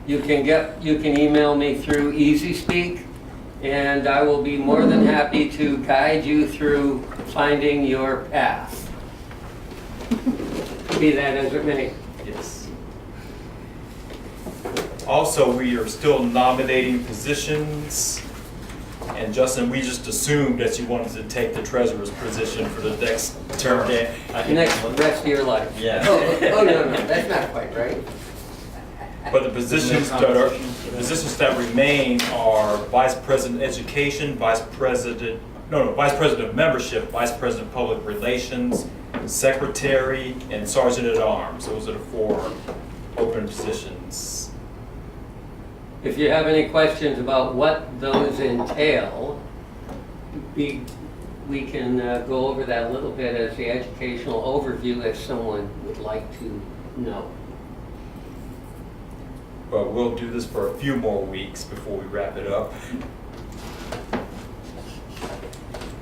you can email me through EasySpeak, and I will be more than happy to guide you through finding your path. Be that as it may. Yes. Also, we are still nominating positions. And Justin, we just assumed that you wanted to take the treasurer's position for the next term. Next rest of your life. Yeah. Oh, no, that's not quite right. But the positions that remain are Vice President Education, Vice President of Membership, Vice President of Public Relations, Secretary, and Sergeant at Arms. Those are the 4 open positions. If you have any questions about what those entail, we can go over that a little bit as the educational overview if someone would like to know. But we'll do this for a few more weeks before we wrap it up.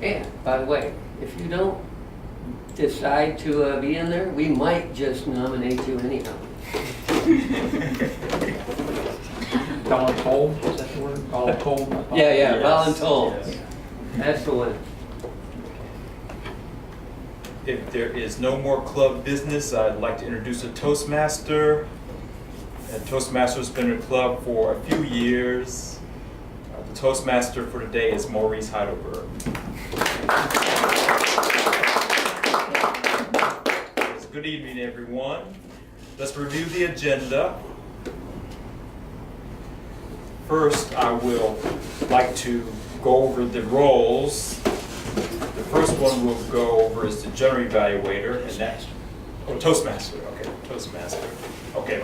And, by the way, if you don't decide to be in there, we might just nominate you anyhow. Voluntold, is that the word? Voluntold? Yeah, Yes. voluntold. Yes. That's the one. If there is no more club business, I'd like to introduce a Toastmaster. And Toastmaster's been in the club for a few years. The Toastmaster for today is Maurice Heidelberg. Good evening, everyone. Let's review the agenda. First, I will like to go over the roles. The first one we'll go over is the general evaluator, and that's Toastmaster. Okay, Toastmaster. Okay,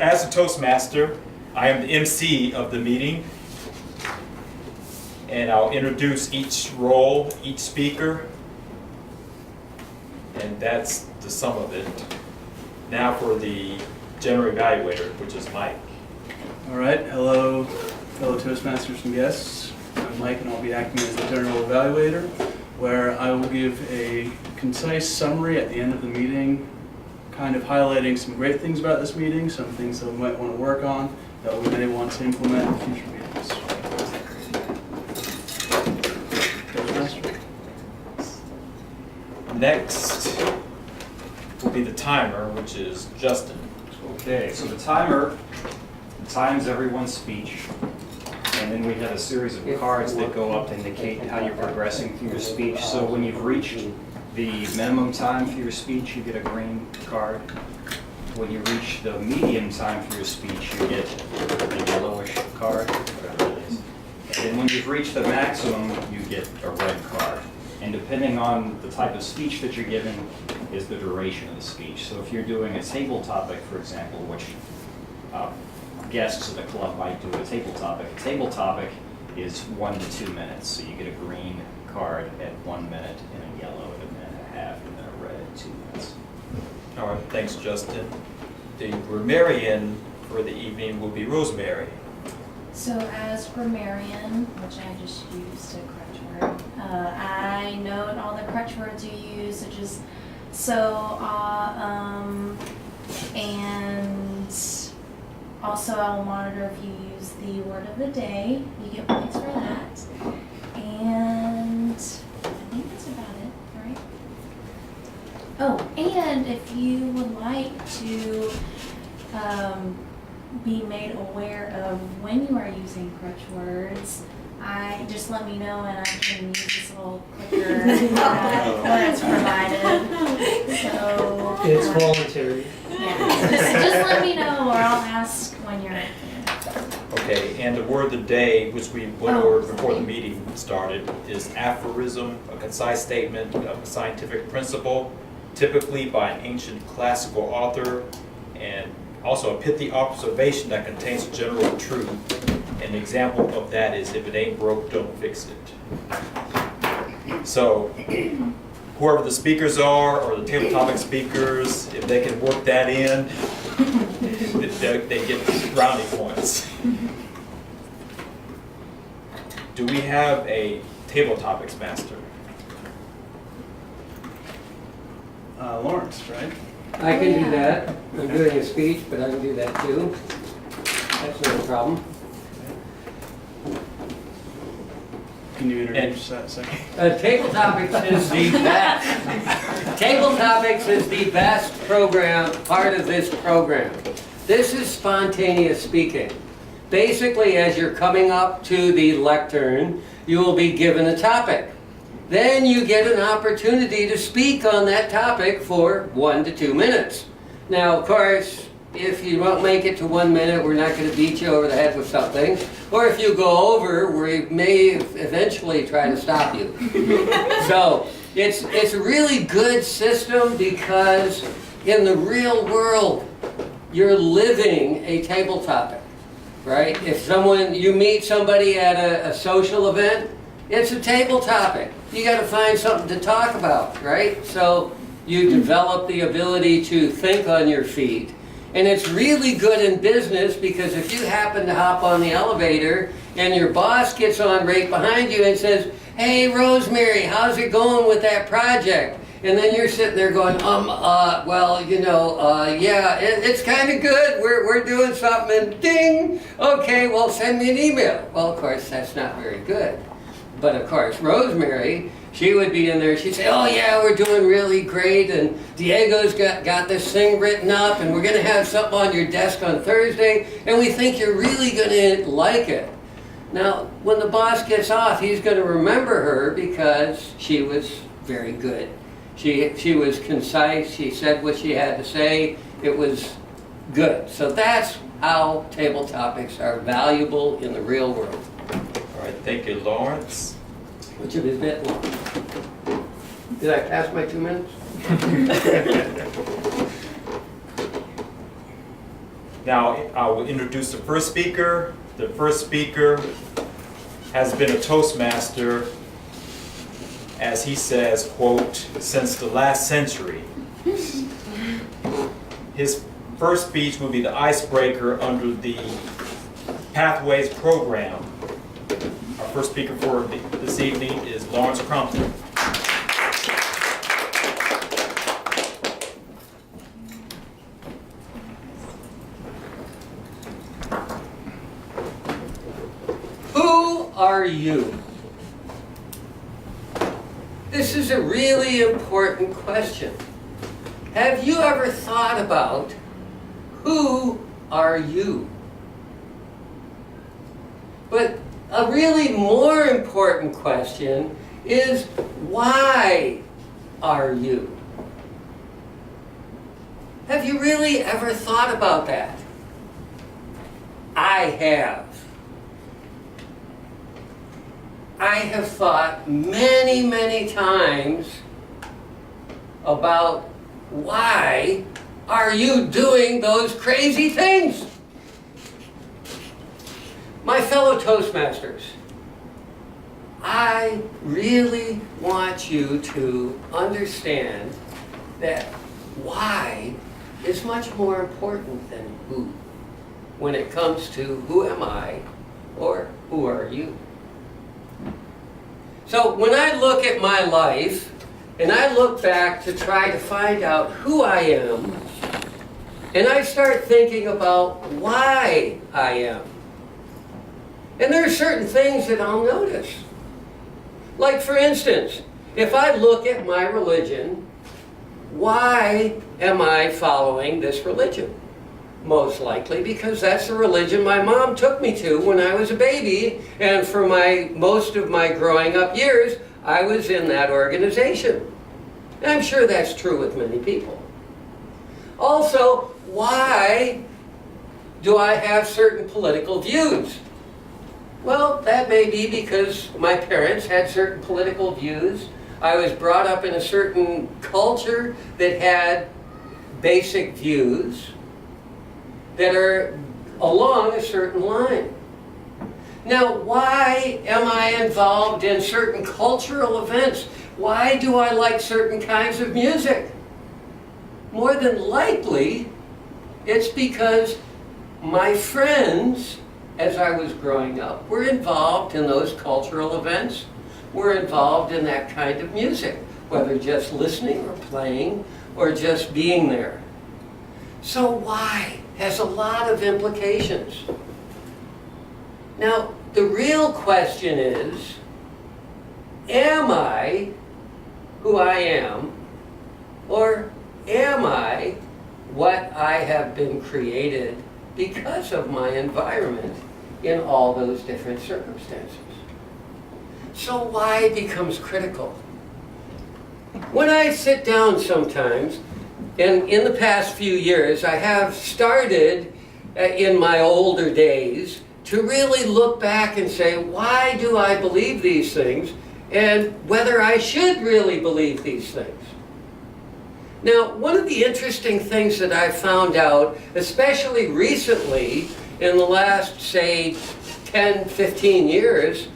as a Toastmaster, I am the MC of the meeting, and I'll introduce each role, each speaker, and that's the sum of it. Now for the general evaluator, which is Mike. All right, hello, fellow Toastmasters and guests. I'm Mike, and I'll be acting as the general evaluator, where I will give a concise summary at the end of the meeting, kind of highlighting some great things about this meeting, some things that we might want to work on, that we may want to implement in future meetings. Toastmaster. Next will be the timer, which is Justin. Okay, so the timer times everyone's speech, and then we have a series of cards that go up to indicate how you're progressing through your speech. So when you've reached the minimum time for your speech, you get a green card. When you reach the medium time for your speech, you get a yellowish card, whatever it is. And then when you've reached the maximum, you get a red card. And depending on the type of speech that you're giving is the duration of the speech. So if you're doing a table topic, for example, which guests of the club might do a table topic is 1 to 2 minutes. So you get a green card at 1 minute, and a yellow at 1.5 minutes, and then a red at 2 minutes. All right, thanks, Justin. The grammarian for the evening will be Rosemary. So as grammarian, which I just used a crutch word, I note all the crutch words you use, such as so, and also I will monitor if you use the word of the day. You get points for that. And I think that's about it, right? Oh, and if you would like to be made aware of when you are using crutch words, just let me know and I can use this little clicker where it's provided. So It's voluntary. yeah, just let me know or I'll ask when you're. Okay, and the word of the day, which we went over before the meeting started, is aphorism, a concise statement of a scientific principle, typically by an ancient classical author, and also a pithy observation that contains general truth. An example of that is, if it ain't broke, don't fix it. So, whoever the speakers are, or the table topic speakers, if they can work that in, they get brownie points. Do we have a table topics master? Lawrence, right? I can do that. I'm doing a speech, but I can do that too. That's not a problem. Can you introduce that second? Table Topics is the best. Table Topics is the best part of this program. This is spontaneous speaking. Basically, as you're coming up to the lectern, you will be given a topic. Then you get an opportunity to speak on that topic for 1 to 2 minutes. Now, of course, if you don't make it to 1 minute, we're not going to beat you over the head with something. Or if you go over, we may eventually try to stop you. So it's a really good system because in the real world, you're living a table topic, right? If you meet somebody at a social event, it's a table topic. You got to find something to talk about, right? So you develop the ability to think on your feet. And it's really good in business because if you happen to hop on the elevator and your boss gets on right behind you and says, "Hey, Rosemary, how's it going with that project?" And then you're sitting there going, well, yeah, it's kind of good. We're doing something, and ding, okay, well, send me an email. Well, of course, that's not very good. But of course, Rosemary, she would be in there, she'd say, "Oh yeah, we're doing really great, and Diego's got this thing written up, and we're going to have something on your desk on Thursday, and we think you're really going to like it." Now, when the boss gets off, he's going to remember her because she was very good. She was concise, she said what she had to say, it was good. So that's how table topics are valuable in the real world. All right, thank you, Lawrence. Which of his bit long? Did I pass my 2 minutes? Now, I will introduce the first speaker. The first speaker has been a Toastmaster, as he says, quote, since the last century. His first speech will be the icebreaker under the Pathways program. Our first speaker for this evening is Lawrence Crumpton. Who are you? This is a really important question. Have you ever thought about who are you? But a really more important question is why are you? Have you really ever thought about that? I have. I have thought many, many times about why are you doing those crazy things? My fellow Toastmasters, I really want you to understand that why is much more important than who when it comes to who am I or who are you. So when I look at my life and I look back to try to find out who I am, and I start thinking about why I am, and there are certain things that I'll notice. Like for instance, if I look at my religion, why am I following this religion? Most likely because that's the religion my mom took me to when I was a baby, and for most of my growing up years, I was in that organization. And I'm sure that's true with many people. Also, why do I have certain political views? Well, that may be because my parents had certain political views. I was brought up in a certain culture that had basic views that are along a certain line. Now, why am I involved in certain cultural events? Why do I like certain kinds of music? More than likely, it's because my friends, as I was growing up, were involved in those cultural events, were involved in that kind of music, whether just listening or playing or just being there. So why has a lot of implications. Now, the real question is, am I who I am, or am I what I have been created because of my environment in all those different circumstances? So why becomes critical? When I sit down sometimes, and in the past few years, I have started in my older days to really look back and say, why do I believe these things, and whether I should really believe these things. Now, one of the interesting things that I've found out, especially recently, in the last, say, 10, 15 years,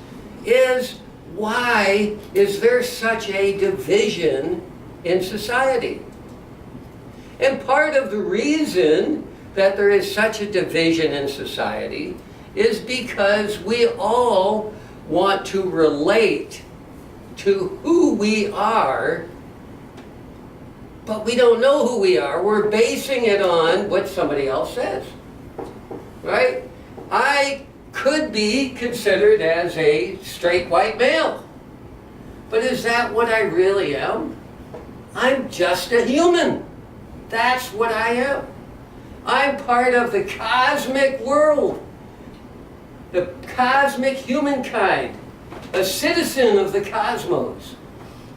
is why is there such a division in society? And part of the reason that there is such a division in society is because we all want to relate to who we are, but we don't know who we are. We're basing it on what somebody else says, right? I could be considered as a straight white male, but is that what I really am? I'm just a human. That's what I am. I'm part of the cosmic world, the cosmic humankind, a citizen of the cosmos.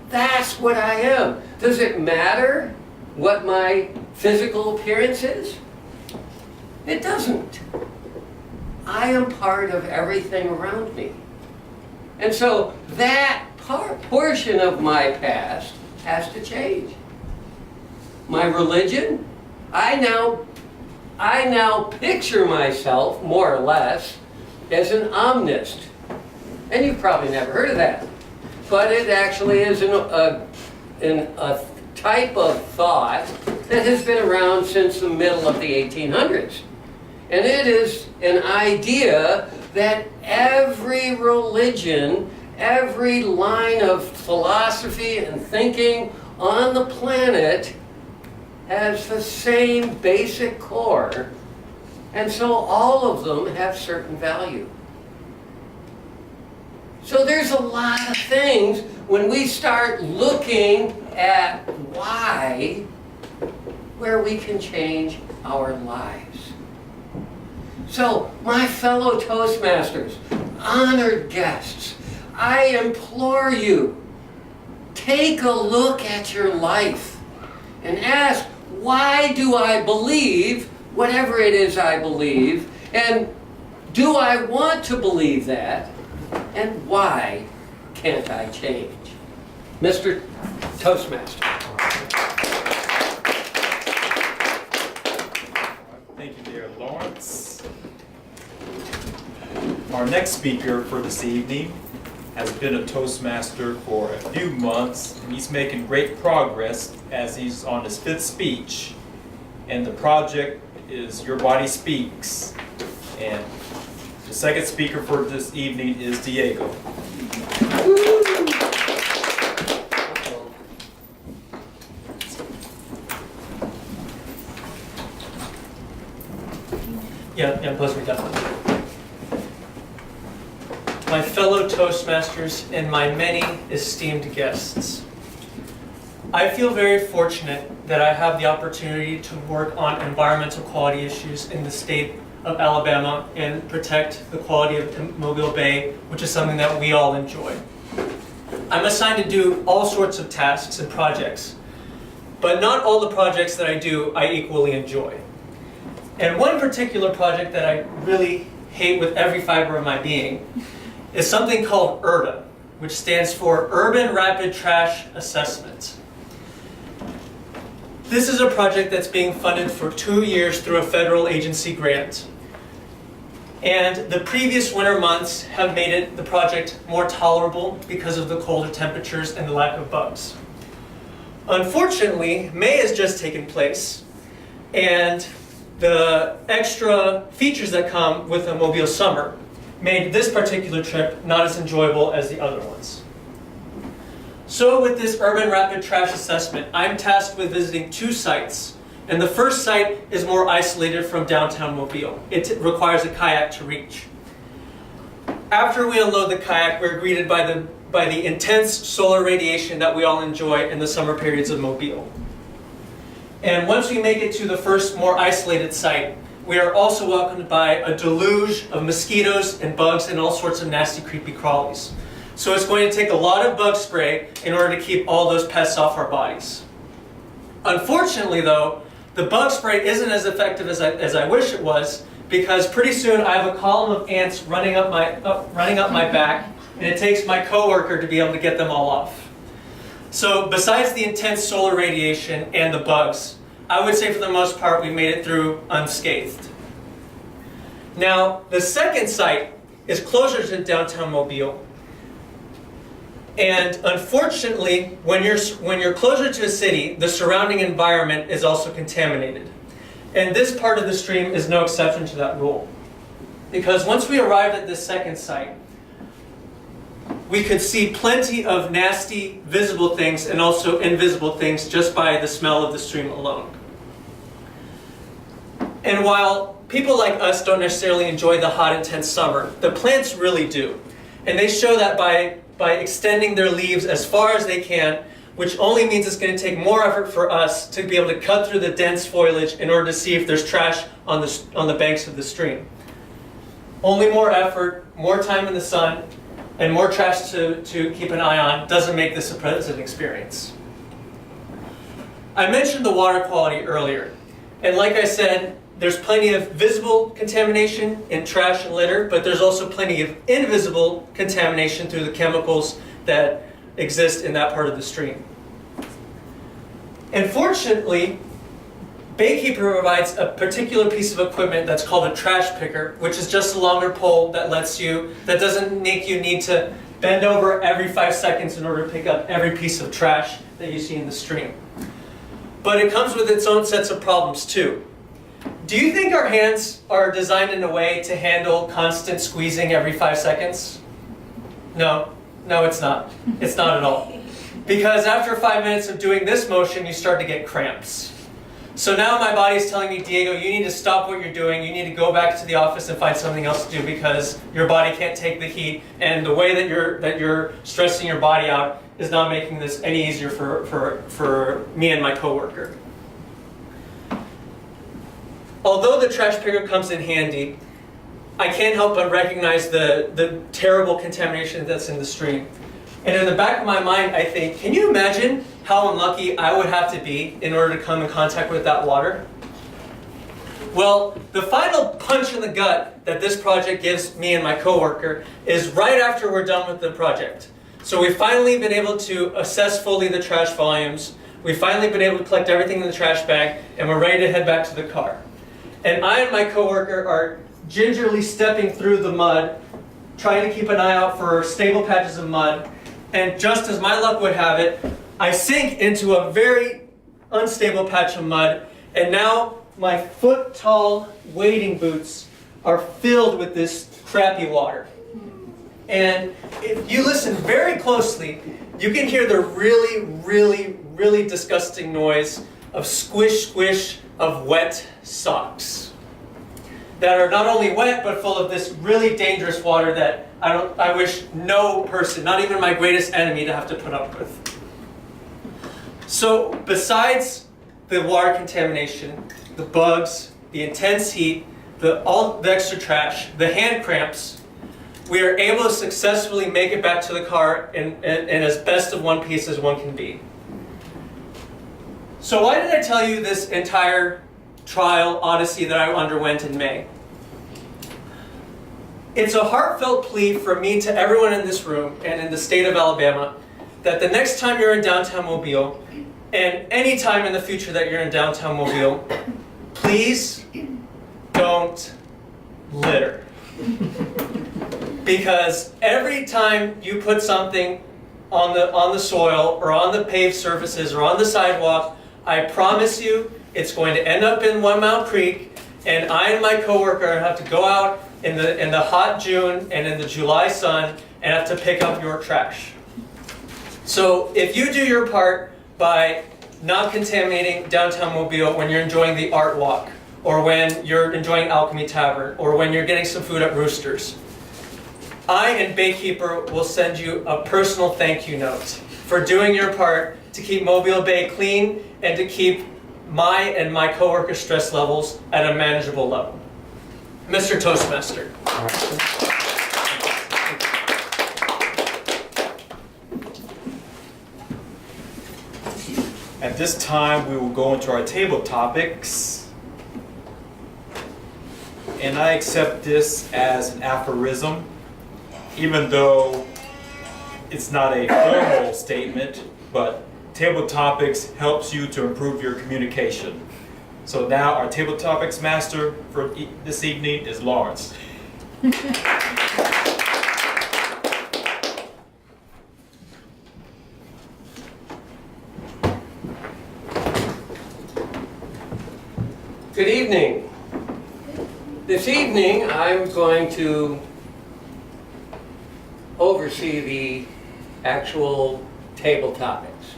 That's what I am. Does it matter what my physical appearance is? It doesn't. I am part of everything around me. And so that portion of my past has to change. My religion, I now picture myself, more or less, as an omnist. And you've probably never heard of that. But it actually is a type of thought that has been around since the middle of the 1800s. And it is an idea that every religion, every line of philosophy and thinking on the planet has the same basic core, and so all of them have certain value. So there's a lot of things when we start looking at why, where we can change our lives. So, my fellow Toastmasters, honored guests, I implore you, take a look at your life and ask, why do I believe whatever it is I believe? And do I want to believe that? And why can't I change? Mr. Toastmaster. Thank you, dear Lawrence. Our next speaker for this evening has been a Toastmaster for a few months, and he's making great progress as he's on his 5th speech. And the project is Your Body Speaks. And the second speaker for this evening is Diego. Yeah, plus we got my fellow Toastmasters and my many esteemed guests. I feel very fortunate that I have the opportunity to work on environmental quality issues in the state of Alabama and protect the quality of Mobile Bay, which is something that we all enjoy. I'm assigned to do all sorts of tasks and projects, but not all the projects that I do I equally enjoy. And one particular project that I really hate with every fiber of my being is something called URTA, which stands for Urban Rapid Trash Assessment. This is a project that's being funded for 2 years through a federal agency grant. And the previous winter months have made the project more tolerable because of the colder temperatures and the lack of bugs. Unfortunately, May has just taken place, and the extra features that come with a Mobile summer made this particular trip not as enjoyable as the other ones. So with this Urban Rapid Trash Assessment, I'm tasked with visiting 2 sites. And the first site is more isolated from downtown Mobile. It requires a kayak to reach. After we unload the kayak, we're greeted by the intense solar radiation that we all enjoy in the summer periods of Mobile. And once we make it to the first more isolated site, we are also welcomed by a deluge of mosquitoes and bugs and all sorts of nasty, creepy crawlies. So it's going to take a lot of bug spray in order to keep all those pests off our bodies. Unfortunately though, the bug spray isn't as effective as I wish it was, because pretty soon I have a column of ants running up my back, and it takes my coworker to be able to get them all off. So besides the intense solar radiation and the bugs, I would say for the most part we made it through unscathed. Now, the second site is closer to downtown Mobile. And unfortunately, when you're closer to a city, the surrounding environment is also contaminated. And this part of the stream is no exception to that rule. Because once we arrived at this second site, we could see plenty of nasty visible things and also invisible things just by the smell of the stream alone. And while people like us don't necessarily enjoy the hot, intense summer, the plants really do. And they show that by extending their leaves as far as they can, which only means it's going to take more effort for us to be able to cut through the dense foliage in order to see if there's trash on the banks of the stream. Only more effort, more time in the sun, and more trash to keep an eye on doesn't make this a pleasant experience. I mentioned the water quality earlier, and like I said, there's plenty of visible contamination in trash and litter, but there's also plenty of invisible contamination through the chemicals that exist in that part of the stream. And fortunately, Baykeeper provides a particular piece of equipment that's called a trash picker, which is just a longer pole that doesn't make you need to bend over every 5 seconds in order to pick up every piece of trash that you see in the stream. But it comes with its own sets of problems too. Do you think our hands are designed in a way to handle constant squeezing every 5 seconds? No, it's not. It's not at all. Because after 5 minutes of doing this motion, you start to get cramps. So now my body's telling me, Diego, you need to stop what you're doing. You need to go back to the office and find something else to do because your body can't take the heat, and the way that you're stressing your body out is not making this any easier for me and my coworker. Although the trash picker comes in handy, I can't help but recognize the terrible contamination that's in the stream. And in the back of my mind, I think, can you imagine how unlucky I would have to be in order to come in contact with that water? Well, the final punch in the gut that this project gives me and my coworker is right after we're done with the project. So we've finally been able to assess fully the trash volumes. We've finally been able to collect everything in the trash bag, and we're ready to head back to the car. And I and my coworker are gingerly stepping through the mud, trying to keep an eye out for stable patches of mud. And just as my luck would have it, I sink into a very unstable patch of mud, and now my foot-tall wading boots are filled with this crappy water. And if you listen very closely, you can hear the really, really, really disgusting noise of squish, squish of wet socks that are not only wet, but full of this really dangerous water that I wish no person, not even my greatest enemy, to have to put up with. So besides the water contamination, the bugs, the intense heat, all the extra trash, the hand cramps, we are able to successfully make it back to the car in as best of one piece as one can be. So why did I tell you this entire trial odyssey that I underwent in May? It's a heartfelt plea from me to everyone in this room and in the state of Alabama that the next time you're in downtown Mobile, and any time in the future that you're in downtown Mobile, please don't litter. Because every time you put something on the soil or on the paved surfaces or on the sidewalk, I promise you it's going to end up in One Mile Creek, and I and my coworker have to go out in the hot June and in the July sun and have to pick up your trash. So if you do your part by not contaminating downtown Mobile when you're enjoying the art walk, or when you're enjoying Alchemy Tavern, or when you're getting some food at Roosters, I and Baykeeper will send you a personal thank you note for doing your part to keep Mobile Bay clean and to keep my and my coworkers' stress levels at a manageable level. Mr. Toastmaster. At this time, we will go into our table topics. And I accept this as an aphorism, even though it's not a formal statement, but table topics helps you to improve your communication. So now our table topics master for this evening is Lawrence. Good evening. This evening, I'm going to oversee the actual table topics.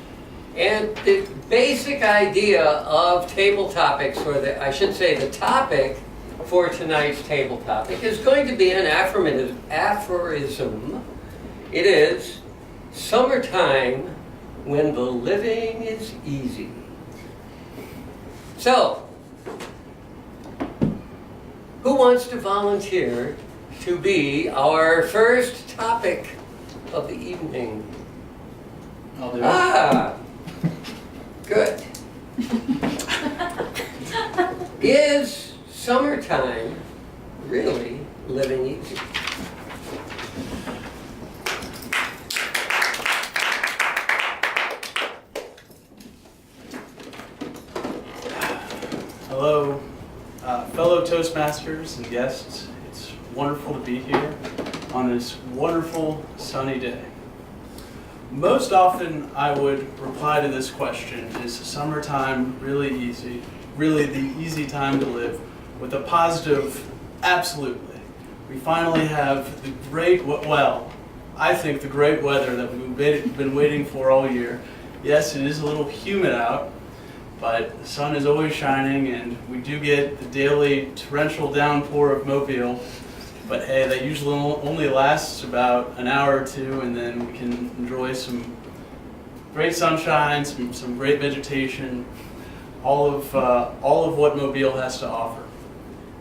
And the basic idea of table topics, or I should say the topic for tonight's table topic, is going to be an aphorism. It is summertime when the living is easy. So, who wants to volunteer to be our first topic of the evening? I'll do it. Ah, good. Is summertime really living easy? Hello, fellow Toastmasters and guests. It's wonderful to be here on this wonderful sunny day. Most often I would reply to this question, is summertime really easy? Really the easy time to live? With a positive, absolutely. We finally have the great, well, I think the great weather that we've been waiting for all year. Yes, it is a little humid out, but the sun is always shining and we do get the daily torrential downpour of Mobile. But hey, that usually only lasts about an hour or two, and then we can enjoy some great sunshine, some great vegetation, all of what Mobile has to offer.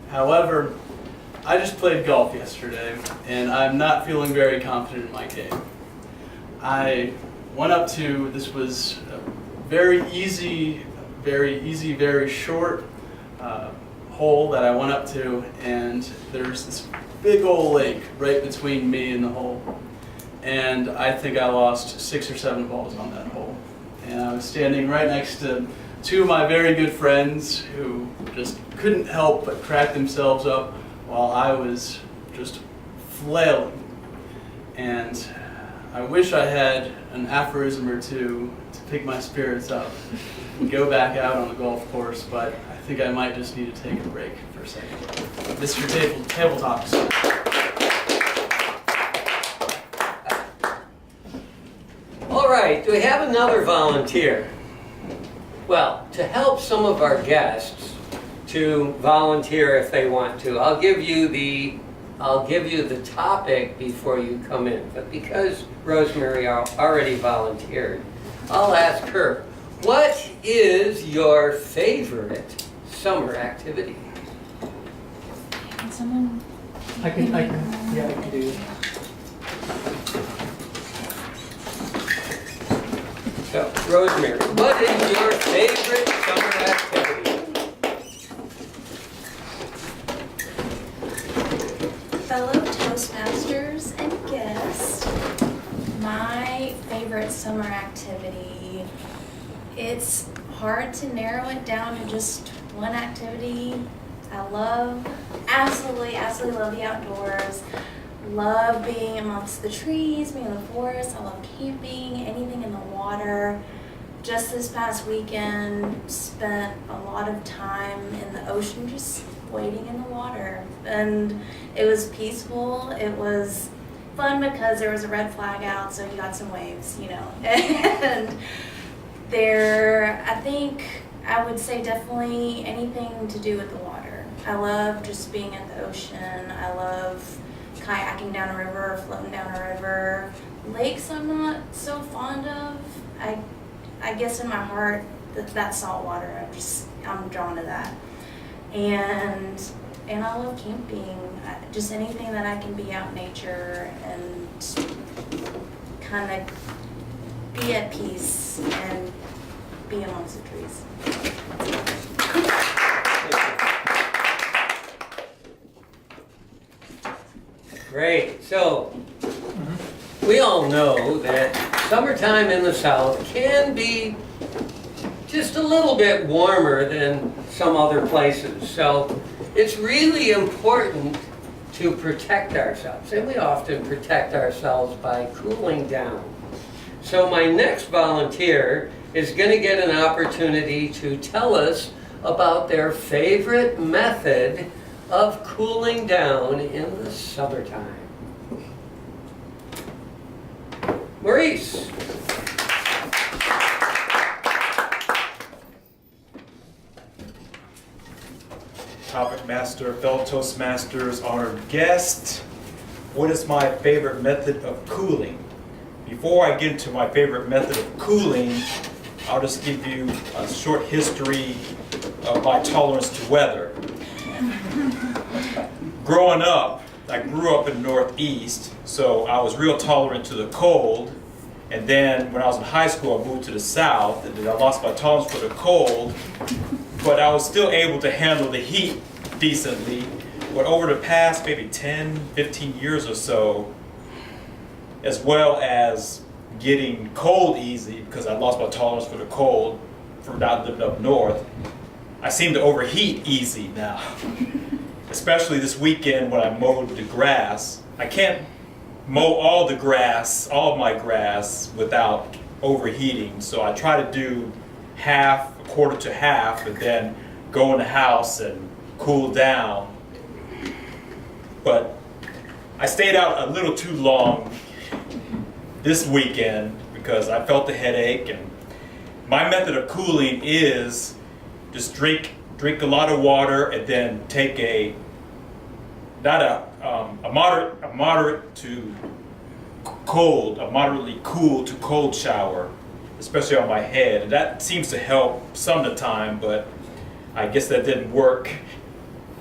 However, I just played golf yesterday, and I'm not feeling very confident in my game. I went up to, this was a very easy, very short hole that I went up to, and there's this big old lake right between me and the hole. And I think I lost 6 or 7 balls on that hole. And I was standing right next to 2 of my very good friends who just couldn't help but crack themselves up while I was just flailing. And I wish I had an aphorism or two to pick my spirits up and go back out on the golf course, but I think I might just need to take a break for a second. Mr. Table Talks. All right, do we have another volunteer? Well, to help some of our guests to volunteer if they want to, I'll give you the topic before you come in. But because Rosemary already volunteered, I'll ask her, what is your favorite summer activity? Can someone? I can do it. So, Rosemary, what is your favorite summer activity? Fellow Toastmasters and guests, my favorite summer activity, it's hard to narrow it down to just one activity. I absolutely love the outdoors. Love being amongst the trees, being in the forest. I love camping, anything in the water. Just this past weekend, spent a lot of time in the ocean just wading in the water. And it was peaceful. It was fun because there was a red flag out, so you got some waves, you know. And I think I would say definitely anything to do with the water. I love just being at the ocean. I love kayaking down a river or floating down a river. Lakes I'm not so fond of. I guess in my heart that salt water, I'm drawn to that. And I love camping. Just anything that I can be out in nature and kind of be at peace and be amongst the trees. Great. So, we all know that summertime in the South can be just a little bit warmer than some other places. So, it's really important to protect ourselves, and we often protect ourselves by cooling down. So my next volunteer is going to get an opportunity to tell us about their favorite method of cooling down in the summertime. Maurice. Topic master, fellow Toastmasters, honored guest. What is my favorite method of cooling? Before I get into my favorite method of cooling, I'll just give you a short history of my tolerance to weather. Growing up, I grew up in the Northeast, so I was real tolerant to the cold. And then when I was in high school, I moved to the South, and then I lost my tolerance for the cold. But I was still able to handle the heat decently. But over the past maybe 10, 15 years or so, as well as getting cold easy, because I lost my tolerance for the cold from not living up north, I seem to overheat easy now. Especially this weekend when I mowed the grass. I can't mow all the grass, all of my grass, without overheating. So I try to do half, a quarter to half, and then go in the house and cool down. But I stayed out a little too long this weekend because I felt the headache, and my method of cooling is just drink a lot of water and then take a moderate to cold, a moderately cool to cold shower, especially on my head. And that seems to help some of the time, but I guess that didn't work.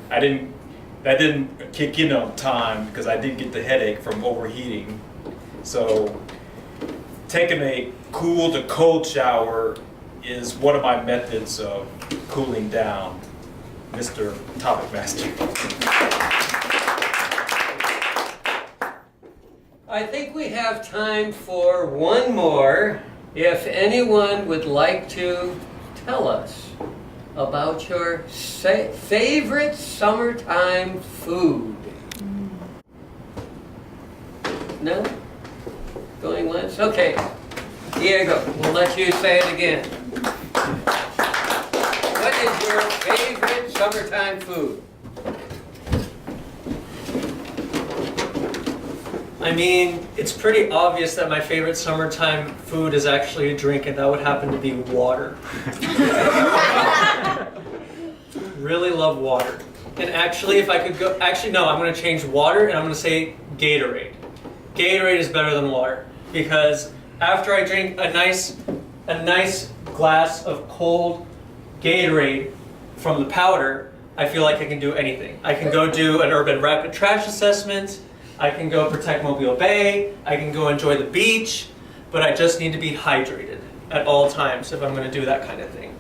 That didn't kick in on time because I did get the headache from overheating. So taking a cool to cold shower is one of my methods of cooling down, Mr. Topic Master. I think we have time for one more. If anyone would like to tell us about your favorite summertime food. No? Going once? Okay. Diego, we'll let you say it again. What is your favorite summertime food? I mean, it's pretty obvious that my favorite summertime food is actually a drink, and that would happen to be water. Really love water. And actually, if I could go, no, I'm going to change water, and I'm going to say Gatorade. Gatorade is better than water, because after I drink a nice glass of cold Gatorade from the powder, I feel like I can do anything. I can go do an urban rapid trash assessment, I can go protect Mobile Bay, I can go enjoy the beach, but I just need to be hydrated at all times if I'm going to do that kind of thing.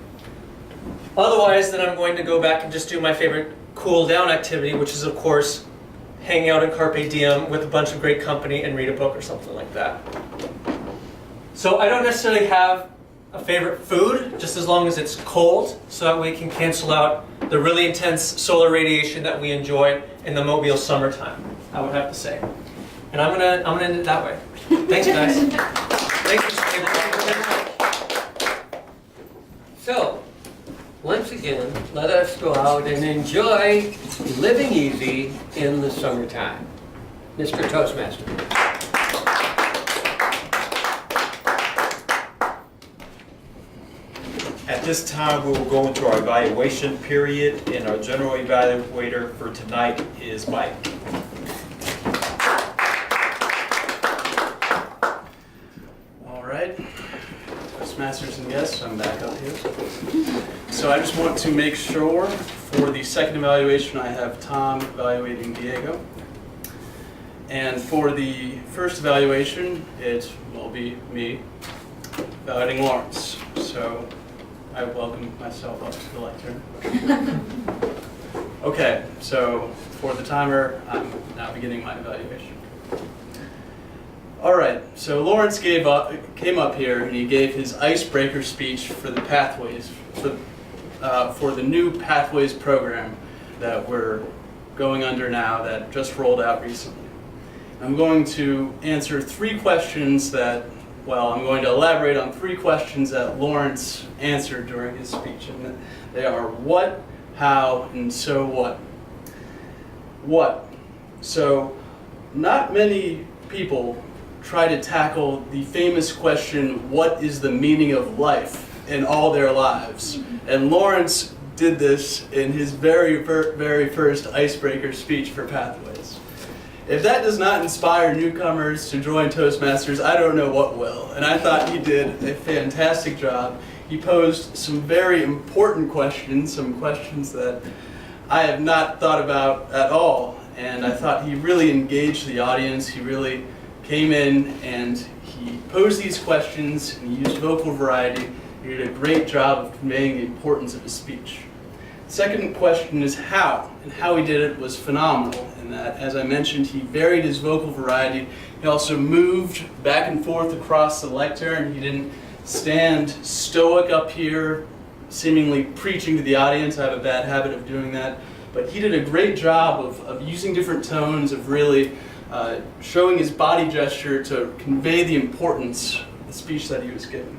Otherwise, then I'm going to go back and just do my favorite cool down activity, which is, of course, hanging out in Carpe Diem with a bunch of great company and read a book or something like that. So I don't necessarily have a favorite food, just as long as it's cold, so that we can cancel out the really intense solar radiation that we enjoy in the Mobile summertime, I would have to say. And I'm gonna end it that way. Thanks, guys. Thanks for So, once again, let us go out and enjoy living easy in the summertime. Mr. Toastmaster. At this time, we will go into our evaluation period, and our general evaluator for tonight is Mike. and guests, I'm back up here. So I just want to make sure for the second evaluation I have Tom evaluating Diego. And for the first evaluation, it will be me evaluating Lawrence. So I welcome myself up to the lectern. Okay, so for the timer, I'm now beginning my evaluation. All right, so Lawrence came up here and he gave his icebreaker speech for the pathways, for the new Pathways program that we're going under now that just rolled out recently. I'm going to answer three questions that, well, I'm going to elaborate on three questions that Lawrence answered during his speech. And they are what, how, and so what. What? So, not many people try to tackle the famous question, what is the meaning of life in all their lives? And Lawrence did this in his very first icebreaker speech for Pathways. If that does not inspire newcomers to join Toastmasters, I don't know what will. And I thought he did a fantastic job. He posed some very important questions, some questions that I have not thought about at all. And I thought he really engaged the audience. He really came in and he posed these questions and he used vocal variety. He did a great job of conveying the importance of his speech. The second question is how, and how he did it was phenomenal in that, as I mentioned, he varied his vocal variety. He also moved back and forth across the lectern. He didn't stand stoic up here, seemingly preaching to the audience. I have a bad habit of doing that. But he did a great job of using different tones, of really showing his body gesture to convey the importance of the speech that he was giving.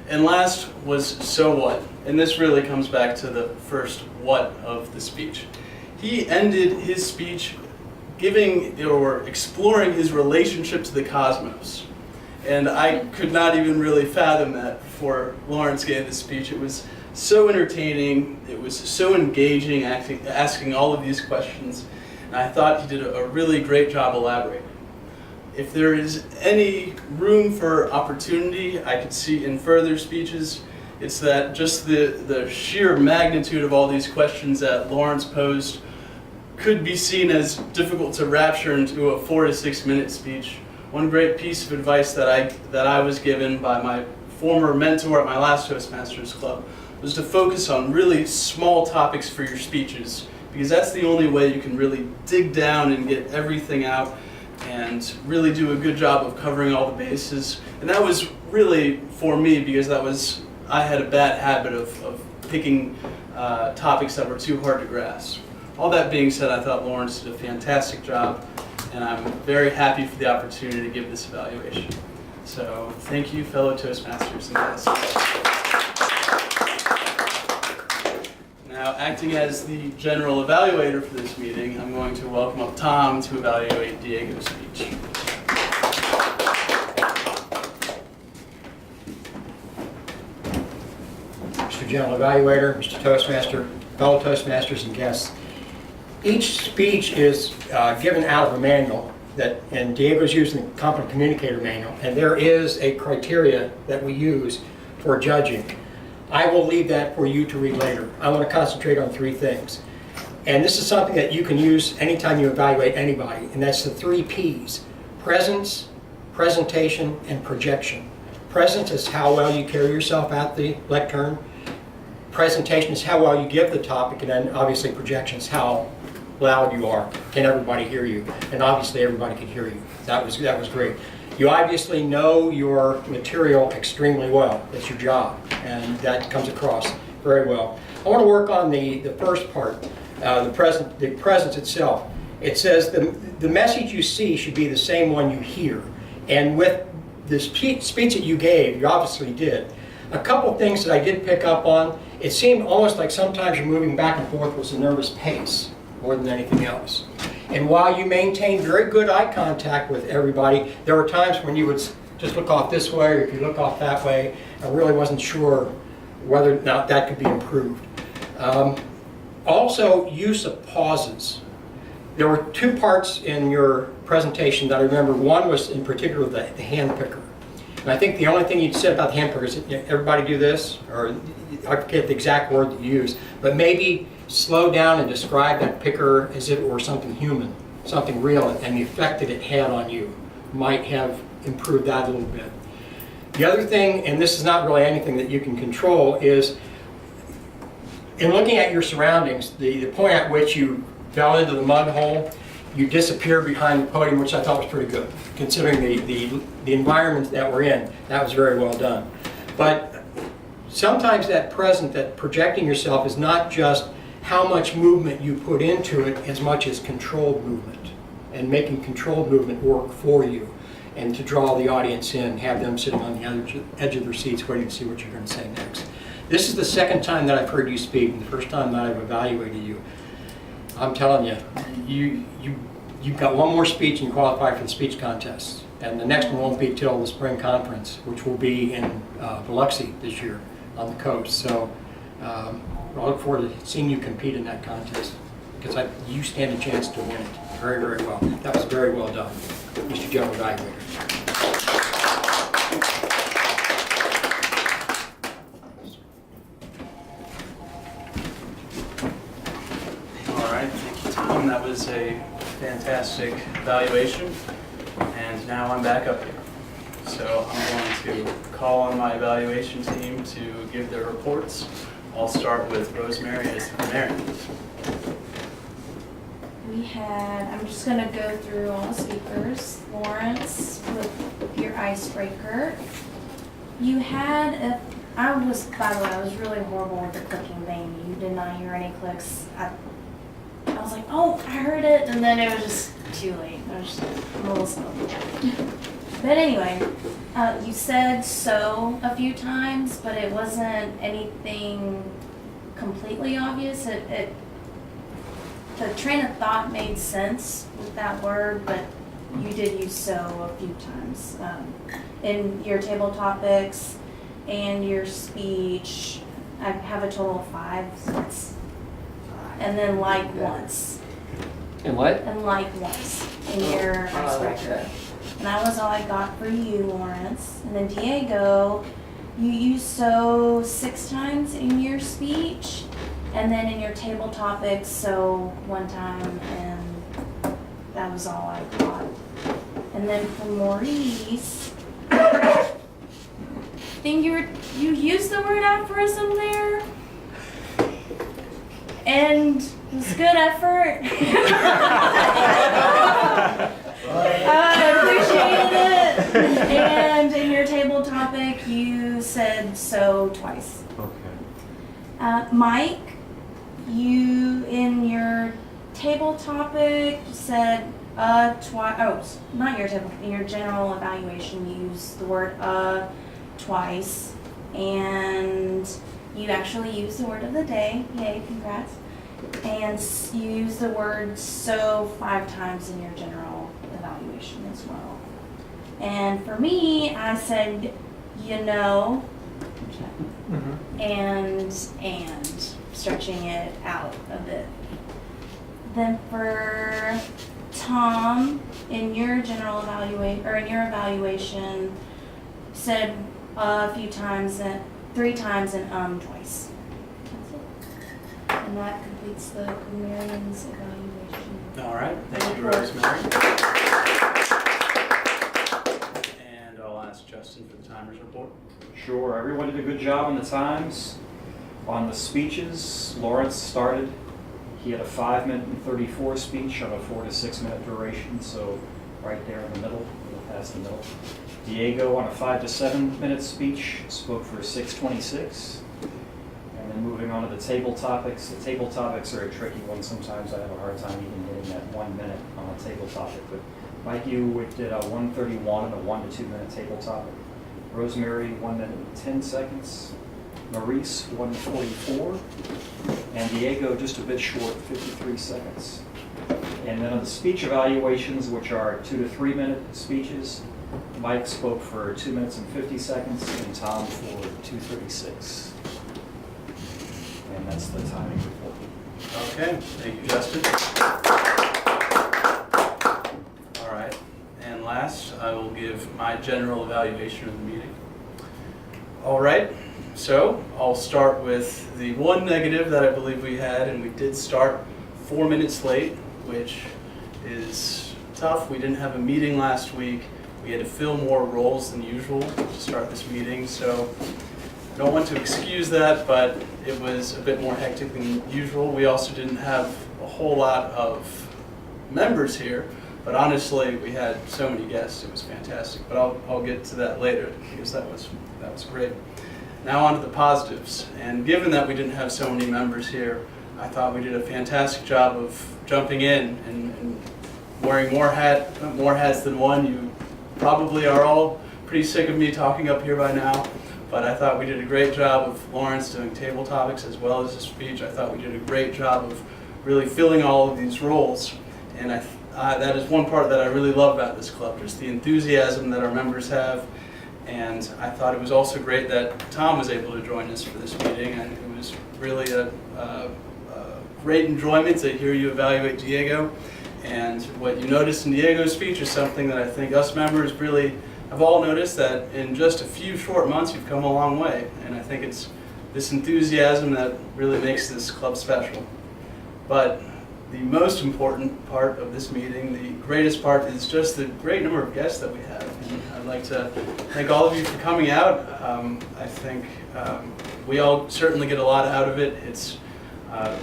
And last was so what? And this really comes back to the first what of the speech. He ended his speech giving or exploring his relationship to the cosmos. And I could not even really fathom that before Lawrence gave this speech. It was so entertaining, it was so engaging, asking all of these questions. And I thought he did a really great job elaborating. If there is any room for opportunity I could see in further speeches, it's that just the sheer magnitude of all these questions that Lawrence posed could be seen as difficult to rapture into a 4 to 6 minute speech. One great piece of advice that I was given by my former mentor at my last Toastmasters Club was to focus on really small topics for your speeches, because that's the only way you can really dig down and get everything out and really do a good job of covering all the bases. And that was really for me, because I had a bad habit of picking topics that were too hard to grasp. All that being said, I thought Lawrence did a fantastic job, and I'm very happy for the opportunity to give this evaluation. So thank you, fellow Toastmasters and guests. Now, acting as the general evaluator for this meeting, I'm going to welcome up Tom to evaluate Diego's speech. Mr. General Evaluator, Mr. Toastmaster, fellow Toastmasters and guests. Each speech is given out of a manual, and Diego's using the Competent Communicator Manual, and there is a criteria that we use for judging. I will leave that for you to read later. I want to concentrate on three things. And this is something that you can use anytime you evaluate anybody, and that's the 3 Ps: presence, presentation, and projection. Presence is how well you carry yourself at the lectern. Presentation is how well you give the topic, and then obviously projection is how loud you are. Can everybody hear you? And obviously everybody can hear you. That was great. You obviously know your material extremely well. That's your job, and that comes across very well. I want to work on the first part, the presence itself. It says the message you see should be the same one you hear. And with the speech that you gave, you obviously did. A couple things that I did pick up on, it seemed almost like sometimes you're moving back and forth with a nervous pace more than anything else. And while you maintained very good eye contact with everybody, there were times when you would just look off this way, or if you look off that way. I really wasn't sure whether or not that could be improved. Also, use of pauses. There were 2 parts in your presentation that I remember. One was in particular the hand picker. And I think the only thing you said about the hamburger is, everybody do this, or I forget the exact word that you used, but maybe slow down and describe that picker as if it were something human, something real, and the effect that it had on you might have improved that a little bit. The other thing, and this is not really anything that you can control, is in looking at your surroundings, the point at which you fell into the mud hole, you disappeared behind the podium, which I thought was pretty good, considering the environment that we're in. That was very well done. But sometimes that projecting yourself is not just how much movement you put into it as much as controlled movement, and making controlled movement work for you, and to draw the audience in, have them sitting on the edge of their seats waiting to see what you're going to say next. This is the second time that I've heard you speak, and the first time that I've evaluated you. I'm telling you, you've got one more speech and you qualify for the speech contest. And the next one won't be till the spring conference, which will be in Biloxi this year on the coast. So I look forward to seeing you compete in that contest, because you stand a chance to win it very, very well. That was very well done, Mr. General Evaluator. Thank you, Tom. That was a fantastic evaluation, and now I'm back up here. So I'm going to call on my evaluation team to give their reports. I'll start with Rosemary as the mayor. We had, I'm just gonna go through all the speakers. Lawrence with your icebreaker. You had by the way, I was really horrible with the clicking thing. You did not hear any clicks. I was like, oh, I heard it, and then it was just too late. I was just a little slow. But anyway, you said so a few times, but it wasn't anything completely obvious. The train of thought made sense with that word, but you did use so a few times. In your table topics and your speech, I have a total of 5, so it's, and then like once. And what? And like once in your icebreaker. Okay. And that was all I got for you, Lawrence. And then Diego, you used so 6 times in your speech, and then in your table topics, so 1 time, and that was all I got. And then for Maurice, I think you used the word aphorism there, and it was good effort. I appreciated it. And in your table topic, you said so twice. Okay. Mike, you in your table topic said twice. Oh, not your table. In your general evaluation, you used the word twice, and you actually used the word of the day. Yay! Congrats. And you used the word so 5 times in your general evaluation as well. And for me, I said, you know, and stretching it out a bit. Then for Tom, in your general evaluation, said a few times, 3 times, and twice. That's it. And that completes the Marian's evaluation. All right, thank you, Rosemary. And I'll ask Justin for the timer's report. Sure, everyone did a good job on the times. On the speeches, Lawrence started. He had a 5-minute and 34 speech on a 4 to 6 minute duration, so right there in the middle, a little past the middle. Diego on a 5 to 7 minute speech spoke for 6:26. And then moving on to the table topics. The table topics are a tricky one. Sometimes I have a hard time even getting that 1 minute on a table topic. But Mike, you did a 1:31 and a 1 to 2 minute table topic. Rosemary, 1 minute and 10 seconds. Maurice, 1:44. And Diego, just a bit short, 53 seconds. And then on the speech evaluations, which are 2 to 3 minute speeches, Mike spoke for 2 minutes and 50 seconds, and Tom for 2:36. And that's the timing report. Okay, thank you, Justin. All right, and last, I will give give my general evaluation of the meeting. All right, so I'll start with the one negative that I believe we had, and we did start 4 minutes late, which is tough. We didn't have a meeting last week. We had to fill more roles than usual to start this meeting, so I don't want to excuse that, but it was a bit more hectic than usual. We also didn't have a whole lot of members here, but honestly, we had so many guests, it was fantastic. But I'll get to that later, because that was great. Now on to the positives, and given that we didn't have so many members here, I thought we did a fantastic job of jumping in and wearing more hats than one. You probably are all pretty sick of me talking up here by now, but I thought we did a great job of Lawrence doing table topics as well as a speech. I thought we did a great job of really filling all of these roles, and that is one part that I really love about this club, just the enthusiasm that our members have. And I thought it was also great that Tom was able to join us for this meeting, and it was really a great enjoyment to hear you evaluate Diego. And what you noticed in Diego's speech is something that I think us members really have all noticed, that in just a few short months you've come a long way. And I think it's this enthusiasm that really makes this club special. But the most important part of this meeting, the greatest part, is just the great number of guests that we have. And I'd like to thank all of you for coming out. I think we all certainly get a lot out of it. It's a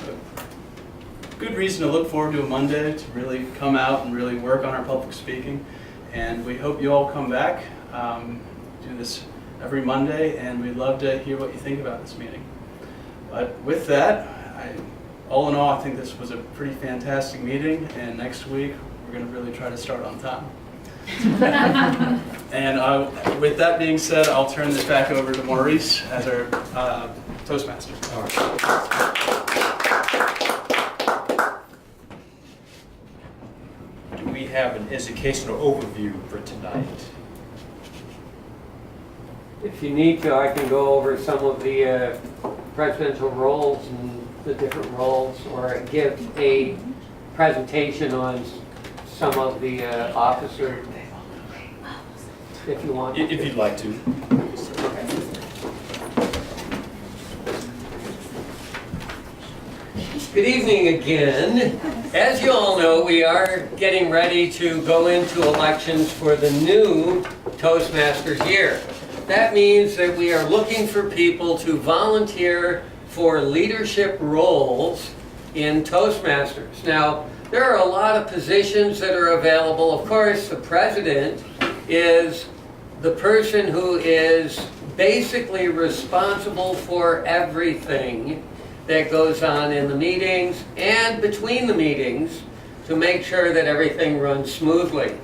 good reason to look forward to a Monday, to really come out and really work on our public speaking. And we hope you all come back, do this every Monday, and we'd love to hear what you think about this meeting. But with that, all in all, I think this was a pretty fantastic meeting, and next week we're going to really try to start on time. And with that being said, I'll turn this back over to Maurice as our Toastmaster. Do we have an educational overview for tonight? If you need to, I can go over some of the presidential roles and the different roles, or give a presentation on some of the officers, if you want. If you'd like to. Good evening again. As you all know, we are getting ready to go into elections for the new Toastmasters year. That means that we are looking for people to volunteer for leadership roles in Toastmasters. Now, there are a lot of positions that are available. Of course, the president is the person who is basically responsible for everything that goes on in the meetings and between the meetings to make sure that everything runs smoothly.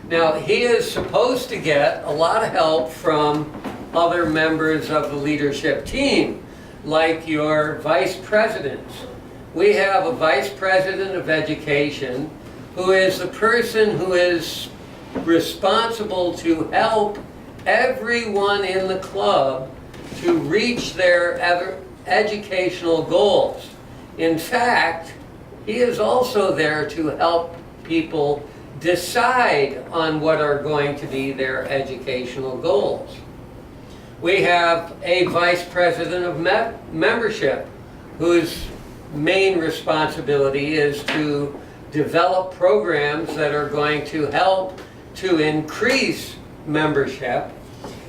Now, he is supposed to get a lot of help from other members of the leadership team, like your vice presidents. We have a vice president of education who is the person who is responsible to help everyone in the club to reach their educational goals. In fact, he is also there to help people decide on what are going to be their educational goals. We have a vice president of membership whose main responsibility is to develop programs that are going to help to increase membership.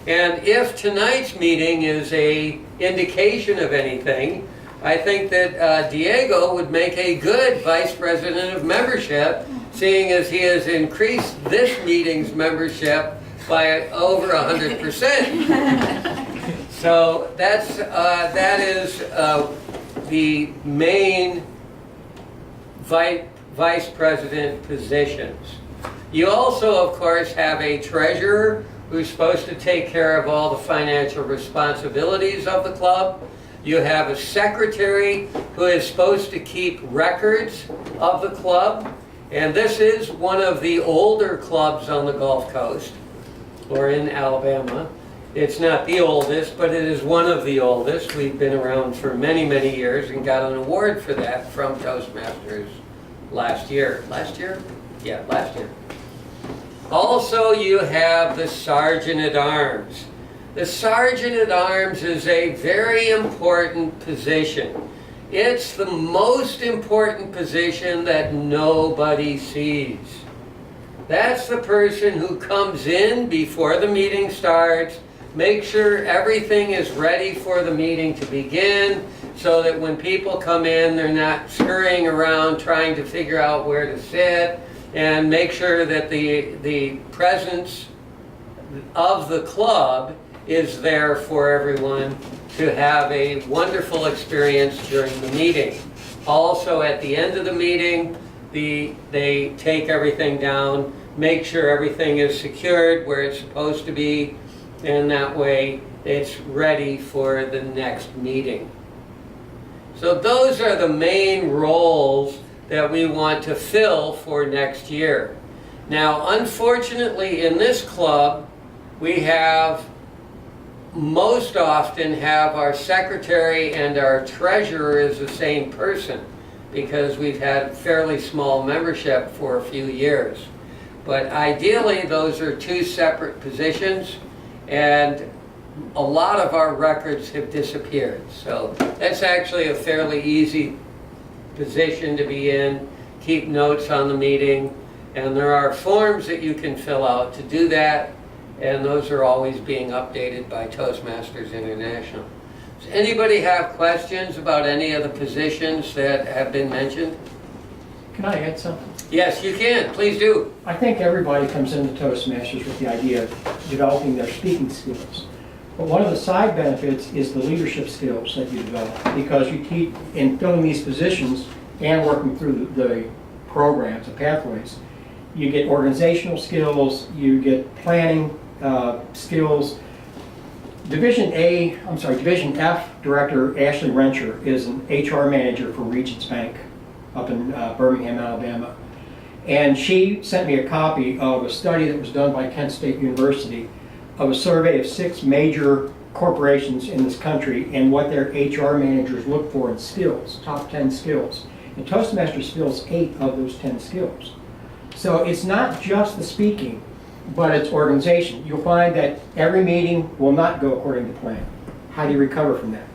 And if tonight's meeting is an indication of anything, I think that Diego would make a good vice president of membership, seeing as he has increased this meeting's membership by over 100%. So that is the main vice president positions. You also, of course, have a treasurer who's supposed to take care of all the financial responsibilities of the club. You have a secretary who is supposed to keep records of the club. And this is one of the older clubs on the Gulf Coast, or in Alabama. It's not the oldest, but it is one of the oldest. We've been around for many, many years and got an award for that from Toastmasters last year. Last year? Yeah, last year. Also, you have the Sergeant at Arms. The Sergeant at Arms is a very important position. It's the most important position that nobody sees. That's the person who comes in before the meeting starts, makes sure everything is ready for the meeting to begin, so that when people come in, they're not scurrying around trying to figure out where to sit, and make sure that the presence of the club is there for everyone to have a wonderful experience during the meeting. Also, at the end of the meeting, they take everything down, make sure everything is secured where it's supposed to be, and that way it's ready for the next meeting. So those are the main roles that we want to fill for next year. Now, unfortunately, in this club, we most often have our secretary and our treasurer as the same person, because we've had fairly small membership for a few years. But ideally, those are two separate positions, and a lot of our records have disappeared. So that's actually a fairly easy position to be in. Keep notes on the meeting, and there are forms that you can fill out to do that, and those are always being updated by Toastmasters International. Does anybody have questions about any of the positions that have been mentioned? Can I add something? Yes, you can. Please do. I think everybody comes into Toastmasters with the idea of developing their speaking skills. But one of the side benefits is the leadership skills that you develop, because you keep in filling these positions and working through the programs, the pathways. You get organizational skills, you get planning skills. Division F Director Ashley Rencher is an HR manager for Regents Bank up in Birmingham, Alabama. And she sent me a copy of a study that was done by Kent State University of a survey of 6 major corporations in this country and what their HR managers look for in skills, top 10 skills. And Toastmasters fills 8 of those 10 skills. So it's not just the speaking, but it's organization. You'll find that every meeting will not go according to plan. How do you recover from that?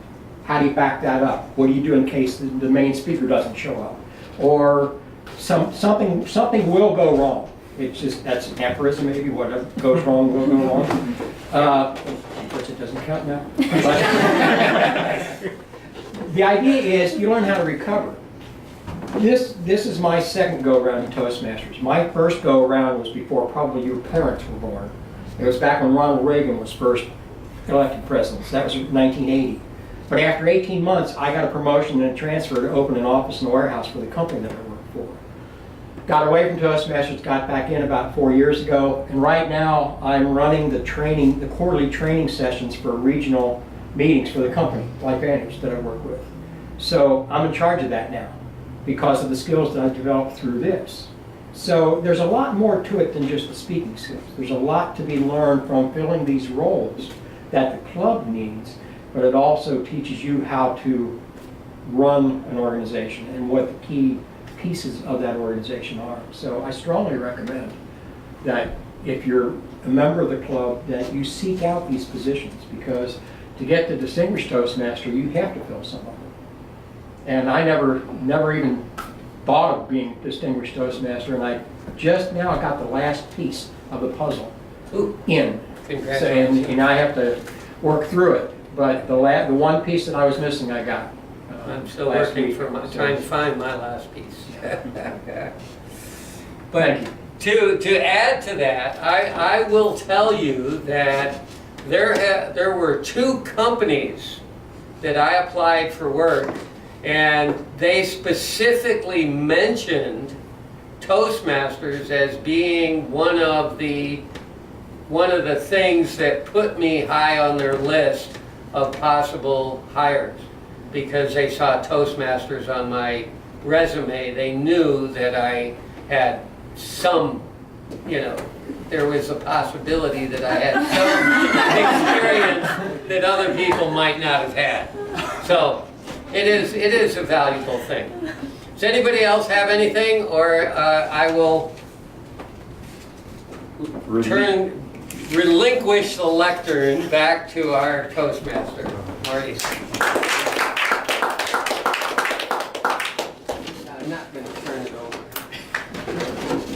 How do you back that up? What do you do in case the main speaker doesn't show up? Or something will go wrong. It's just, that's an aphorism maybe, whatever goes wrong will go wrong. Of course it doesn't count now. But the idea is you learn how to recover. This is my second go-around in Toastmasters. My first go-around was before probably your parents were born. It was back when Ronald Reagan was first elected president. So that was 1980. But after 18 months, I got a promotion and a transfer to open an office in the warehouse for the company that I worked for. Got away from Toastmasters, got back in about 4 years ago, and right now I'm running the quarterly training sessions for regional meetings for the company, like Vantage, that I work with. So I'm in charge of that now because of the skills that I've developed through this. So there's a lot more to it than just the speaking skills. There's a lot to be learned from filling these roles that the club needs, but it also teaches you how to run an organization and what the key pieces of that organization are. So I strongly recommend that if you're a member of the club, that you seek out these positions, because to get the Distinguished Toastmaster, you have to fill some of them. And I never even thought of being Distinguished Toastmaster, and I just now got the last piece of the puzzle in. Congratulations. And I have to work through it, but the one piece that I was missing, I got. I'm still working for trying to find my last piece. But to add to that, I will tell you that there were 2 companies that I applied for work, and they specifically mentioned Toastmasters as being one of the things that put me high on their list of possible hires, because they saw Toastmasters on my resume. They knew that I had some, there was a possibility that I had some experience that other people might not have had. So it is a valuable thing. Does anybody else have anything, or relinquish the lectern back to our Toastmaster, Marty. I'm not going to turn it over.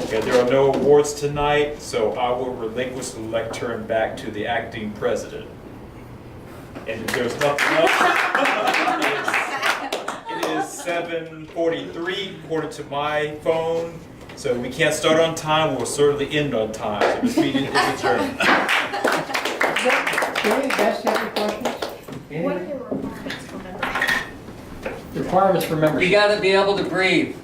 Okay, there are no awards tonight, so I will relinquish the lectern back to the acting president. And if there's nothing else, it is 7:43 according to my phone, so we can't start on time, we'll certainly end on time. So this meeting is adjourned. Do any of the guests have any questions? What are Any the requirements for membership? requirements for membership? You got to be able to breathe.